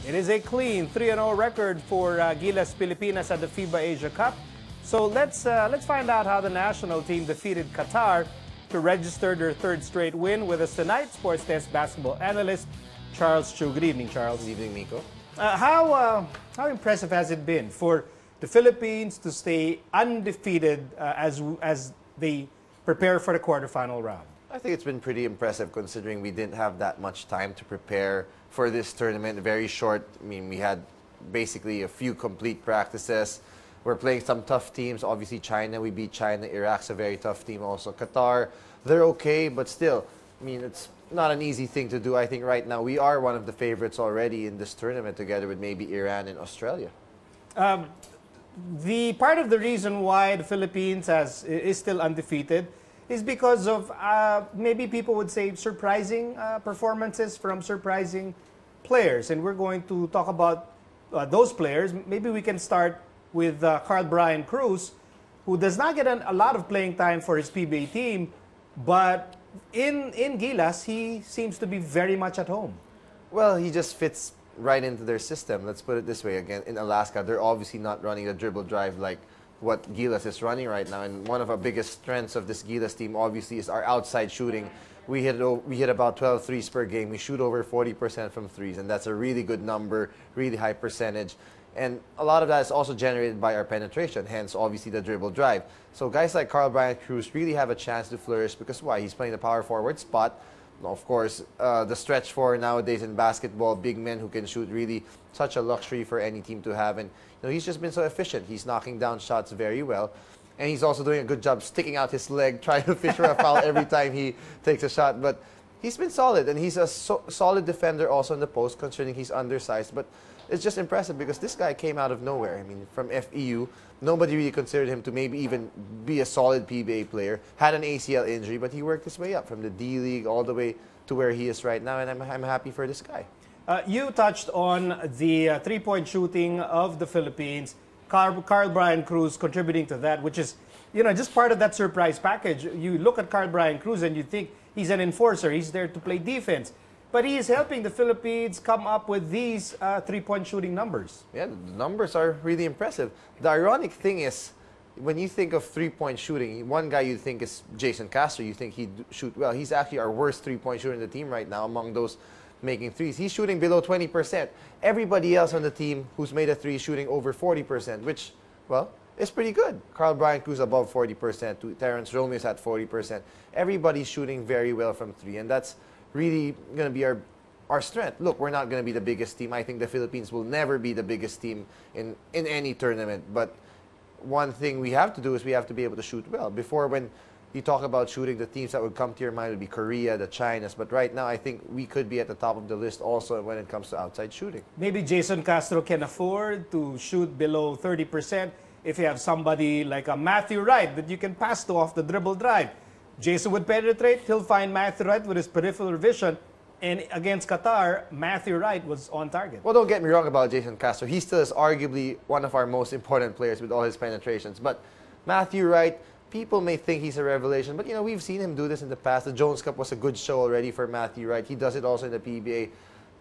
It is a clean 3-0 record for Gilas Pilipinas at the FIBA Asia Cup. So let's find out how the national team defeated Qatar to register their third straight win. With us tonight, Sportsdesk basketball analyst Charles Chu. Good evening, Charles. Good evening, Nico. How impressive has it been for the Philippines to stay undefeated as they prepare for the quarterfinal round? I think it's been pretty impressive considering we didn't have that much time to prepare for this tournament. Very short. I mean, we had basically a few complete practices. We're playing some tough teams. Obviously, China, we beat China. Iraq's a very tough team also. Qatar, they're okay, but still, I mean, it's not an easy thing to do. I think right now we are one of the favorites already in this tournament together with maybe Iran and Australia. The part of the reason why the Philippines is still undefeated is because of maybe people would say surprising performances from surprising players. And we're going to talk about those players. Maybe we can start with Carl Brian Cruz, who does not get a lot of playing time for his PBA team, but in Gilas, he seems to be very much at home. Well, he just fits right into their system. Let's put it this way. Again, in Alaska, they're obviously not running the dribble drive like what Gilas is running right now. And one of our biggest strengths of this Gilas team, obviously, is our outside shooting. We hit about 12 threes per game. We shoot over 40% from threes, and that's a really good number, really high percentage. And a lot of that is also generated by our penetration, hence, obviously, the dribble drive. So guys like Carl Brian Cruz really have a chance to flourish because why? He's playing the power forward spot. Of course, the stretch four nowadays in basketball, big men who can shoot, really such a luxury for any team to have. And you know, he's just been so efficient. He's knocking down shots very well. And he's also doing a good job sticking out his leg, trying to fish for a foul every time he takes a shot. But he's been solid, and he's a solid defender also in the post, considering he's undersized. But it's just impressive because this guy came out of nowhere. I mean, from FEU, nobody really considered him to maybe even be a solid PBA player. Had an ACL injury, but he worked his way up from the D-League all the way to where he is right now, and I'm happy for this guy. You touched on the three-point shooting of the Philippines. Carl Brian Cruz contributing to that, which is, you know, just part of that surprise package. You look at Carl Brian Cruz and you think he's an enforcer. He's there to play defense. But he is helping the Philippines come up with these three-point shooting numbers. Yeah, the numbers are really impressive. The ironic thing is, when you think of three-point shooting, one guy you think is Jason Castro. You think he'd shoot well. He's actually our worst three-point shooter in the team right now among those making threes. He's shooting below 20%. Everybody else on the team who's made a three is shooting over 40%, which, well, is pretty good. Carl Brian Cruz above 40%. Terrence Romeo's at 40%. Everybody's shooting very well from three, and that's really going to be our strength. Look, we're not going to be the biggest team. I think the Philippines will never be the biggest team in any tournament, but one thing we have to do is we have to be able to shoot well. Before, when you talk about shooting, the teams that would come to your mind would be Korea, the Chinas. But right now, I think we could be at the top of the list also when it comes to outside shooting. Maybe Jason Castro can afford to shoot below 30% if you have somebody like a Matthew Wright that you can pass to off the dribble drive. Jason would penetrate. He'll find Matthew Wright with his peripheral vision. And against Qatar, Matthew Wright was on target. Well, don't get me wrong about Jason Castro. He still is arguably one of our most important players with all his penetrations. But Matthew Wright, people may think he's a revelation. But, you know, we've seen him do this in the past. The Jones Cup was a good show already for Matthew Wright. He does it also in the PBA.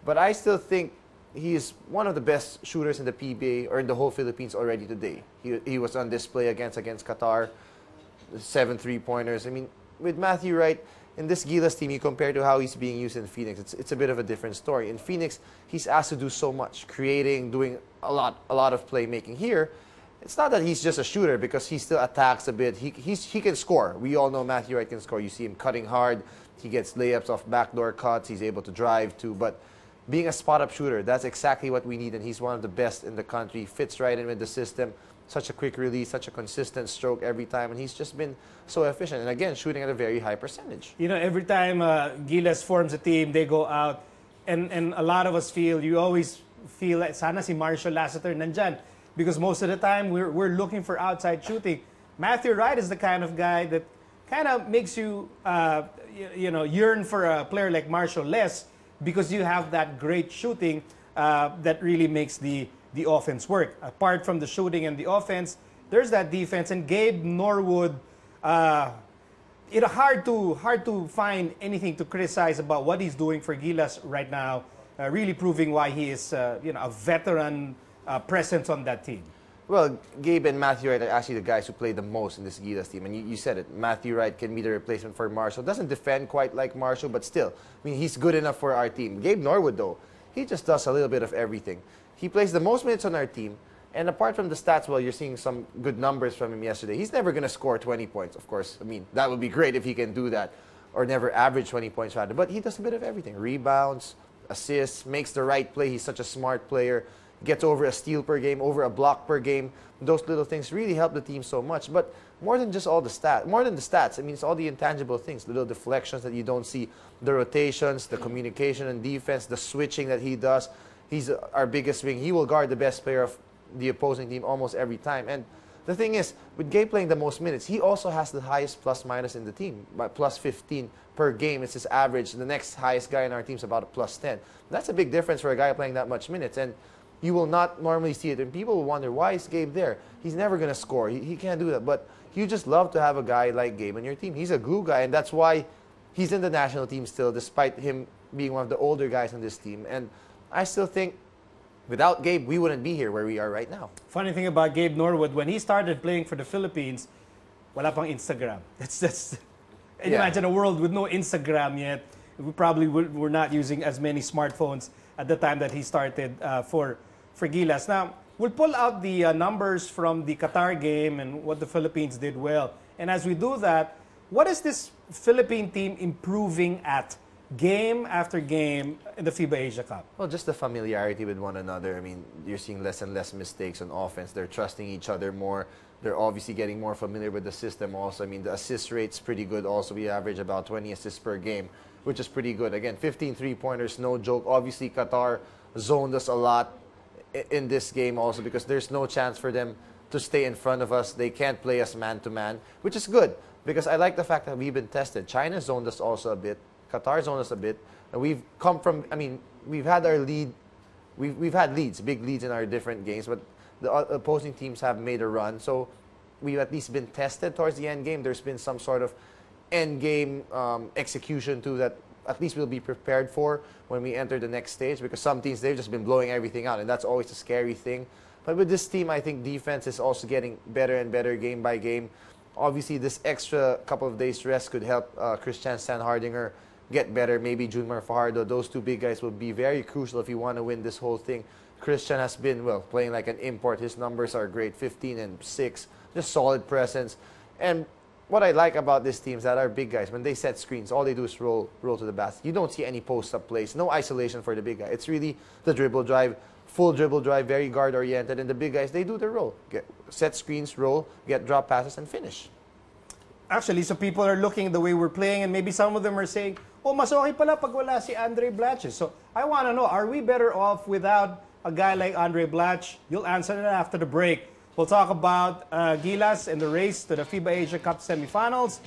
But I still think he is one of the best shooters in the PBA or in the whole Philippines already today. He was on display against Qatar. 7 3-pointers. I mean, with Matthew Wright, in this Gilas team, you compare to how he's being used in Phoenix, it's a bit of a different story. In Phoenix, he's asked to do so much, creating, doing a lot of playmaking. Here, it's not that he's just a shooter because he still attacks a bit. He can score. We all know Matthew Wright can score. You see him cutting hard. He gets layups off backdoor cuts. He's able to drive too. But being a spot-up shooter, that's exactly what we need, and he's one of the best in the country. Fits right in with the system. Such a quick release, such a consistent stroke every time, and he's just been so efficient. And again, shooting at a very high percentage. You know, every time Gilas forms a team, they go out, and a lot of us you always feel like sana si Marshall Lassiter nandyan, because most of the time we're looking for outside shooting. Matthew Wright is the kind of guy that kind of makes you, you know, yearn for a player like Marshall less, because you have that great shooting that really makes the offense work. Apart from the shooting and the offense, there's that defense. And Gabe Norwood, hard to find anything to criticize about what he's doing for Gilas right now. really proving why he is a veteran presence on that team. Well, Gabe and Matthew Wright are actually the guys who play the most in this Gilas team. And you said it, Matthew Wright can be the replacement for Marshall. Doesn't defend quite like Marshall, but still, I mean, he's good enough for our team. Gabe Norwood, though, he just does a little bit of everything. He plays the most minutes on our team. And apart from the stats, well, you're seeing some good numbers from him yesterday. He's never going to score 20 points, of course. I mean, that would be great if he can do that. Or never average 20 points, rather. But he does a bit of everything. Rebounds, assists, makes the right play. He's such a smart player. Gets over a steal per game, over a block per game. Those little things really help the team so much. But more than just all the stats, more than the stats, I mean, it's all the intangible things, little deflections that you don't see, the rotations, the communication and defense, the switching that he does. He's our biggest wing. He will guard the best player of the opposing team almost every time. And the thing is, with Gabe playing the most minutes, he also has the highest plus-minus in the team. By plus 15 per game, it's his average. The next highest guy in our team is about a plus 10. That's a big difference for a guy playing that much minutes. And you will not normally see it. And people will wonder, why is Gabe there? He's never going to score. He can't do that. But you just love to have a guy like Gabe on your team. He's a glue guy, and that's why he's in the national team still, despite him being one of the older guys on this team. And I still think without Gabe, we wouldn't be here where we are right now. Funny thing about Gabe Norwood, when he started playing for the Philippines, wala pang Instagram. Imagine a world with no Instagram yet. We probably were not using as many smartphones at the time that he started for Gilas. Now, we'll pull out the numbers from the Qatar game and what the Philippines did well. And as we do that, what is this Philippine team improving at game after game in the FIBA Asia Cup? Well, just the familiarity with one another. I mean, you're seeing less and less mistakes on offense. They're trusting each other more. They're obviously getting more familiar with the system also. I mean, the assist rate's pretty good also. We average about 20 assists per game, which is pretty good. Again, 15 three-pointers, no joke. Obviously, Qatar zoned us a lot in this game also because there's no chance for them to stay in front of us. They can't play us man-to-man, which is good because I like the fact that we've been tested. China zoned us also a bit. Qatar zoned us a bit. And we've come from, I mean, we've had our lead. We've had leads, big leads in our different games, but the opposing teams have made a run. So we've at least been tested towards the end game. There's been some sort of end game execution too that at least we'll be prepared for when we enter the next stage, because some teams, they've just been blowing everything out, and that's always a scary thing. But with this team, I think defense is also getting better and better game by game. Obviously, this extra couple of days rest could help Christian Sanhardinger get better. Maybe Junmar Fajardo. Those two big guys will be very crucial if you want to win this whole thing. Christian has been, well, playing like an import. His numbers are great, 15 and 6, just solid presence. And what I like about this team is that our big guys, when they set screens, all they do is roll to the basket. You don't see any post-up plays, no isolation for the big guy. It's really the dribble drive, full dribble drive, very guard-oriented. And the big guys, they do the roll. Set screens, roll, get drop passes, and finish. Actually, so people are looking at the way we're playing, and maybe some of them are saying, oh, mas okay pala pag wala si Andre Blatches. So I want to know, are we better off without a guy like Andre Blatch? You'll answer that after the break. We'll talk about Gilas and the race to the FIBA Asia Cup semifinals